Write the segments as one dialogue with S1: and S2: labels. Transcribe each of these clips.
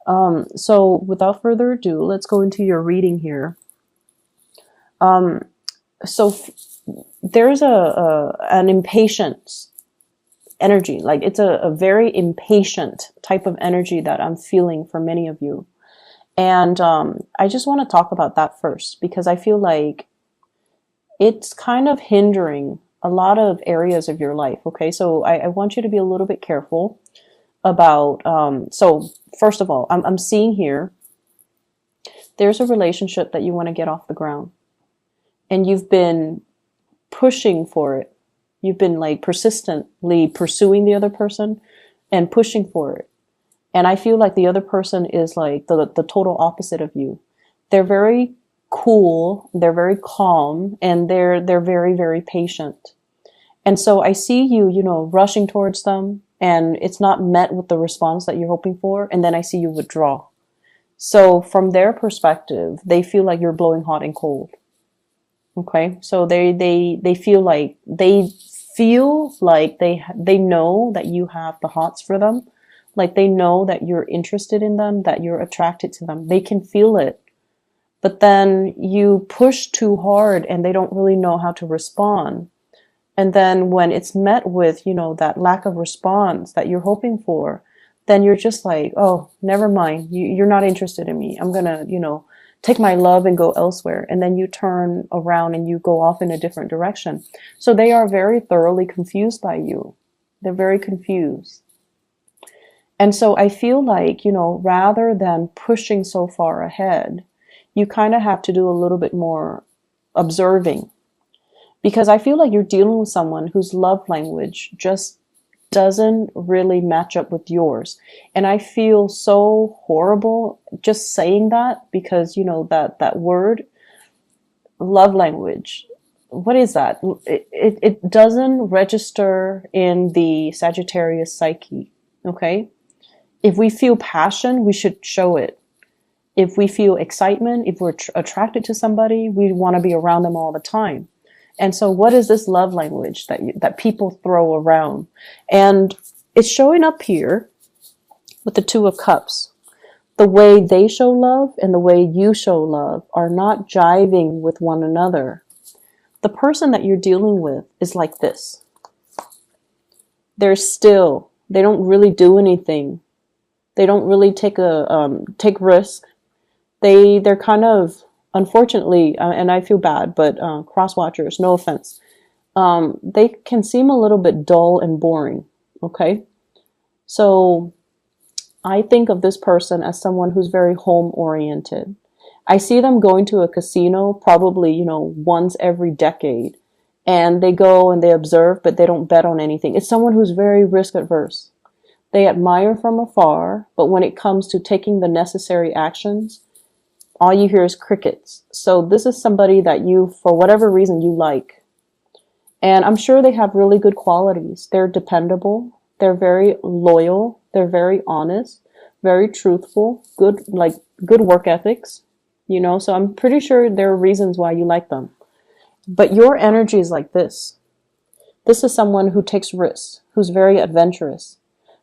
S1: So without further ado, let's go into your reading here. Um, so there's an impatience energy, like it's a very impatient type of energy that I'm feeling for many of you. And I just want to talk about that first because I feel like it's kind of hindering a lot of areas of your life. Okay, so I want you to be a little bit careful about. So first of all, I'm seeing here there's a relationship that you want to get off the ground, and you've been pushing for it. You've been like persistently pursuing the other person and pushing for it. And I feel like the other person is like the total opposite of you. They're very cool, they're very calm, and they're very, very patient. And so I see you, rushing towards them, and it's not met with the response that you're hoping for, and then I see you withdraw. So from their perspective, they feel like you're blowing hot and cold. Okay? So they feel like they know that you have the hots for them. Like they know that you're interested in them, that you're attracted to them. They can feel it. But then you push too hard and they don't really know how to respond. And then when it's met with, that lack of response that you're hoping for, then you're just like, oh, never mind. You're not interested in me. I'm going to, take my love and go elsewhere. And then you turn around and you go off in a different direction. So they are very thoroughly confused by you. They're very confused. And so I feel like, rather than pushing so far ahead, you kind of have to do a little bit more observing. Because I feel like you're dealing with someone whose love language just doesn't really match up with yours. And I feel so horrible just saying that because, that word, love language, what is that? It doesn't register in the Sagittarius psyche, okay? If we feel passion, we should show it. If we feel excitement, if we're attracted to somebody, we want to be around them all the time. And so what is this love language that people throw around? And it's showing up here with the Two of Cups. The way they show love and the way you show love are not jiving with one another. The person that you're dealing with is like this. They're still, they don't really do anything. They don't really take risk. They're kind of, unfortunately, and I feel bad, but cross watchers, no offense. They can seem a little bit dull and boring. Okay, so I think of this person as someone who's very home oriented. I see them going to a casino probably, once every decade, and they go and they observe, but they don't bet on anything. It's someone who's very risk adverse. They admire from afar, but when it comes to taking the necessary actions, all you hear is crickets. So this is somebody that you, for whatever reason, you like. And I'm sure they have really good qualities. They're dependable. They're very loyal. They're very honest, very truthful, good work ethics, so I'm pretty sure there are reasons why you like them. But your energy is like this. This is someone who takes risks, who's very adventurous,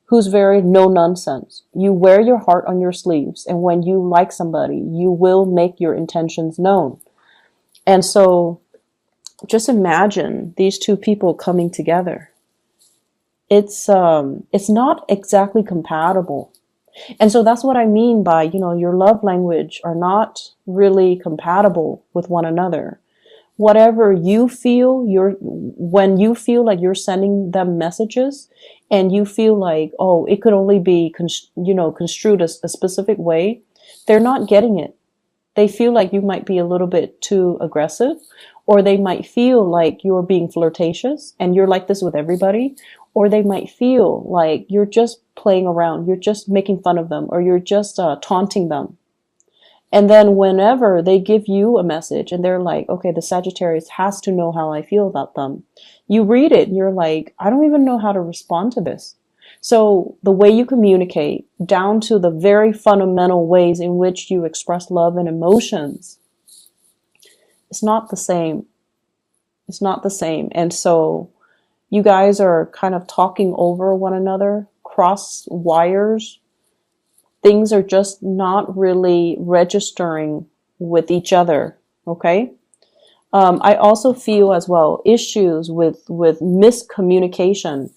S1: who's very no nonsense. You wear your heart on your sleeves, and when you like somebody, you will make your intentions known. And so just imagine these two people coming together. It's not exactly compatible. And so that's what I mean by, your love language are not really compatible with one another. Whatever you feel, when you feel like you're sending them messages and you feel like, oh, it could only be, construed as a specific way, they're not getting it. They feel like you might be a little bit too aggressive, or they might feel like you're being flirtatious and you're like this with everybody, or they might feel like you're just playing around, you're just making fun of them, or you're just taunting them. And then whenever they give you a message and they're like, okay, the Sagittarius has to know how I feel about them, you read it and you're like, I don't even know how to respond to this. So the way you communicate, down to the very fundamental ways in which you express love and emotions, it's not the same. It's not the same. And so you guys are kind of talking over one another, cross wires, Things are just not really registering with each other. Okay. I also feel as well issues with miscommunication.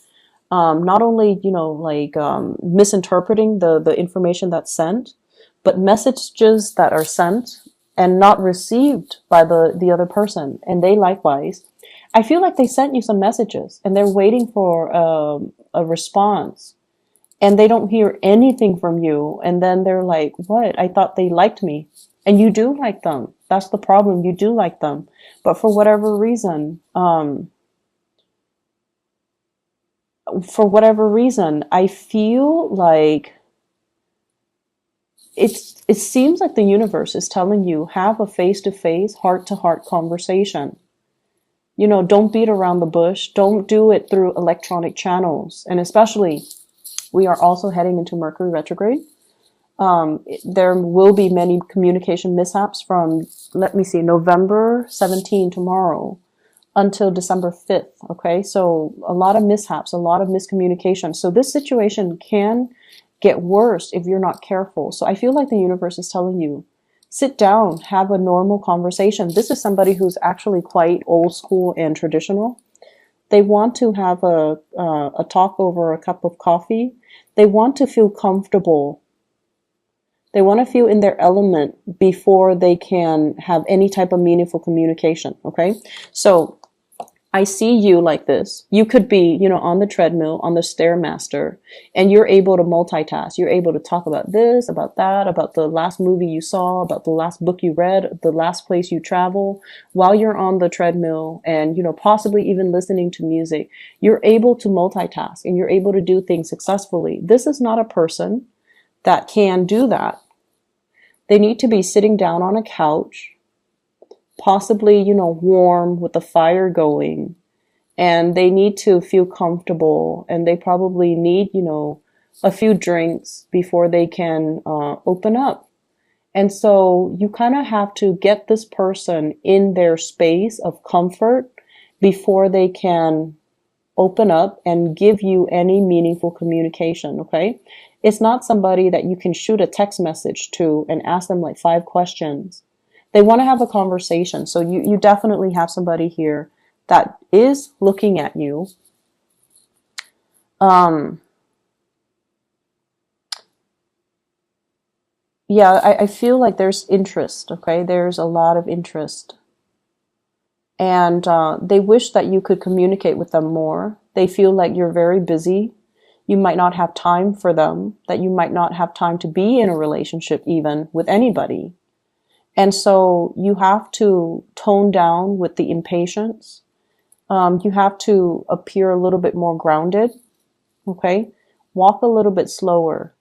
S1: Not only, like misinterpreting the information that's sent, but messages that are sent and not received by the other person, and they likewise. I feel like they sent you some messages and they're waiting for a response, and they don't hear anything from you, and then they're like, what? I thought they liked me. And you do like them. That's the problem. You do like them. But for whatever reason, I feel like it seems like the universe is telling you, have a face-to-face, heart-to-heart conversation. Don't beat around the bush. Don't do it through electronic channels. And especially, we are also heading into Mercury retrograde. There will be many communication mishaps from, let me see, November 17, tomorrow, until December 5th. Okay. So a lot of mishaps, a lot of miscommunication. So this situation can get worse if you're not careful. So I feel like the universe is telling you, sit down, have a normal conversation. This is somebody who's actually quite old school and traditional. They want to have a talk over a cup of coffee. They want to feel comfortable. They want to feel in their element before they can have any type of meaningful communication. Okay. So I see you like this. You could be, on the treadmill, on the Stairmaster, and you're able to multitask. You're able to talk about this, about that, about the last movie you saw, about the last book you read, the last place you travel, while you're on the treadmill and, possibly even listening to music. You're able to multitask and you're able to do things successfully. This is not a person that can do that. They need to be sitting down on a couch, possibly, warm with the fire going, and they need to feel comfortable, and they probably need, a few drinks before they can open up. And so you kind of have to get this person in their space of comfort before they can open up and give you any meaningful communication. Okay. It's not somebody that you can shoot a text message to and ask them like 5 questions. They want to have a conversation. So you definitely have somebody here that is looking at you. Yeah, I feel like there's interest. Okay. There's a lot of interest. And they wish that you could communicate with them more. They feel like you're very busy. You might not have time for them, that you might not have time to be in a relationship even with anybody. And so you have to tone down with the impatience. You have to appear a little bit more grounded. Okay. Walk a little bit slower.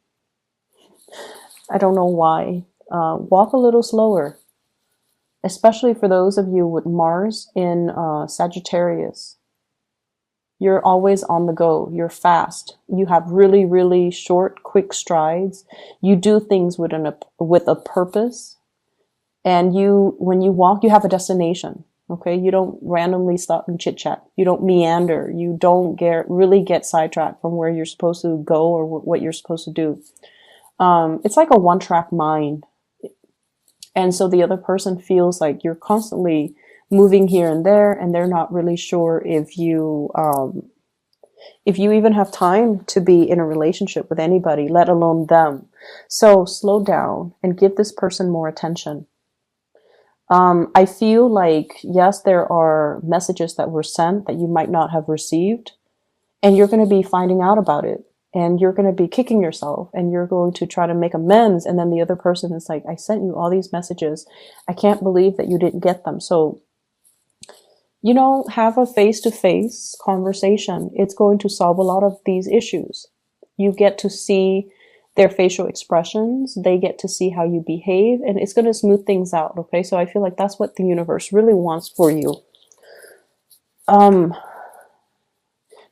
S1: I don't know why. Walk a little slower, especially for those of you with Mars in Sagittarius. You're always on the go. You're fast. You have really, really short, quick strides. You do things with a purpose. And when you walk, you have a destination. Okay. You don't randomly stop and chit chat. You don't meander. You don't really get sidetracked from where you're supposed to go or what you're supposed to do. It's like a one-track mind. And so the other person feels like you're constantly moving here and there, and they're not really sure if you even have time to be in a relationship with anybody, let alone them. So slow down and give this person more attention. I feel like, yes, there are messages that were sent that you might not have received, and you're going to be finding out about it, and you're going to be kicking yourself, and you're going to try to make amends. And then the other person is like, I sent you all these messages. I can't believe that you didn't get them. So, have a face-to-face conversation. It's going to solve a lot of these issues. You get to see their facial expressions. They get to see how you behave, and it's going to smooth things out. Okay. So I feel like that's what the universe really wants for you.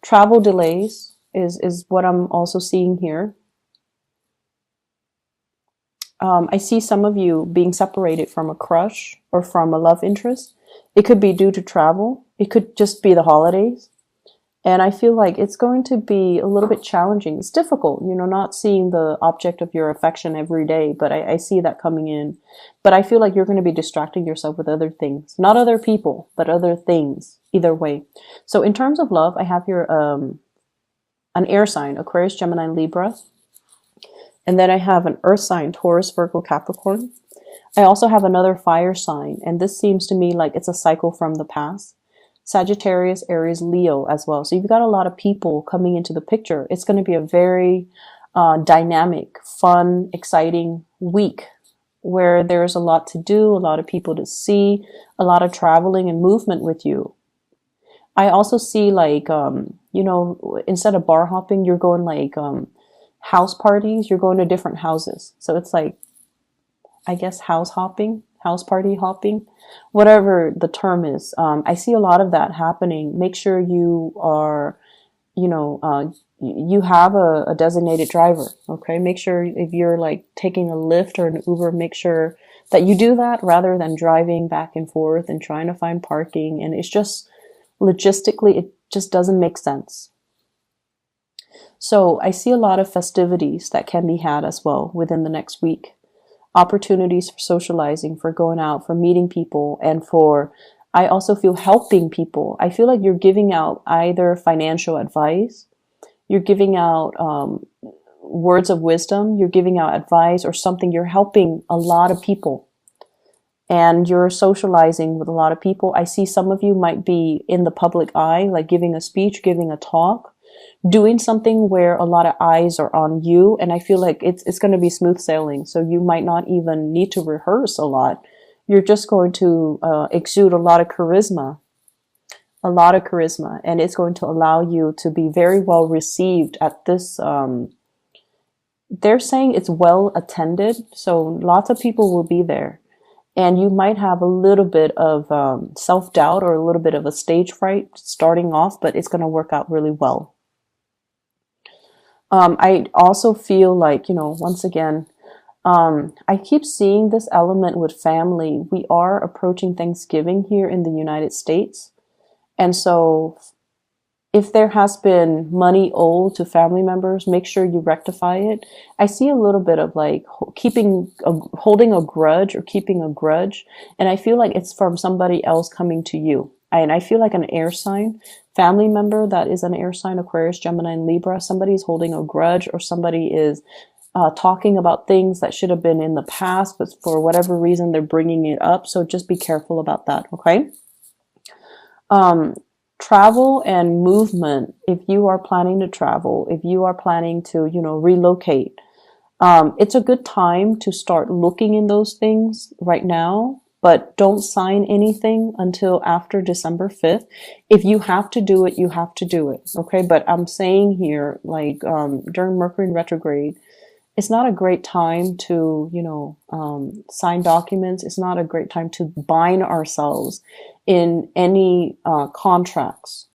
S1: Travel delays is what I'm also seeing here. I see some of you being separated from a crush or from a love interest. It could be due to travel. It could just be the holidays. And I feel like it's going to be a little bit challenging. It's difficult, not seeing the object of your affection every day, but I see that coming in. But I feel like you're going to be distracting yourself with other things, not other people, but other things, either way. So in terms of love, I have your, an air sign, Aquarius, Gemini, Libra. And then I have an earth sign, Taurus, Virgo, Capricorn. I also have another fire sign, and this seems to me like it's a cycle from the past. Sagittarius, Aries, Leo as well. So you've got a lot of people coming into the picture. It's going to be a very dynamic, fun, exciting week where there's a lot to do, a lot of people to see, a lot of traveling and movement with you. I also see like, instead of bar hopping, you're going like house parties, you're going to different houses. So it's like, I guess, house hopping, house party hopping, whatever the term is. I see a lot of that happening. Make sure you are, you have a designated driver. Okay. Make sure if you're like taking a Lyft or an Uber, make sure that you do that rather than driving back and forth and trying to find parking. And it's just logistically, it just doesn't make sense. So I see a lot of festivities that can be had as well within the next week. Opportunities for socializing, for going out, for meeting people, and for, I also feel, helping people. I feel like you're giving out either financial advice, you're giving out words of wisdom, you're giving out advice or something. You're helping a lot of people and you're socializing with a lot of people. I see some of you might be in the public eye, like giving a speech, giving a talk, doing something where a lot of eyes are on you. And I feel like it's going to be smooth sailing. So you might not even need to rehearse a lot. You're just going to exude a lot of charisma, and it's going to allow you to be very well received at this. They're saying it's well attended. So lots of people will be there. And you might have a little bit of self-doubt or a little bit of a stage fright starting off, but it's going to work out really well. I also feel like, once again, I keep seeing this element with family. We are approaching Thanksgiving here in the United States. And so if there has been money owed to family members, make sure you rectify it. I see a little bit of like holding a grudge or keeping a grudge. And I feel like it's from somebody else coming to you. And I feel like an air sign, family member that is an air sign, Aquarius, Gemini, and Libra, somebody's holding a grudge or somebody is talking about things that should have been in the past, but for whatever reason, they're bringing it up. So just be careful about that, okay? Travel and movement. If you are planning to travel, if you are planning to, relocate, it's a good time to start looking in those things right now. But don't sign anything until after December 5th. If you have to do it, you have to do it. Okay. But I'm saying here, like, during Mercury in retrograde, it's not a great time to, sign documents. It's not a great time to bind ourselves in any, contracts.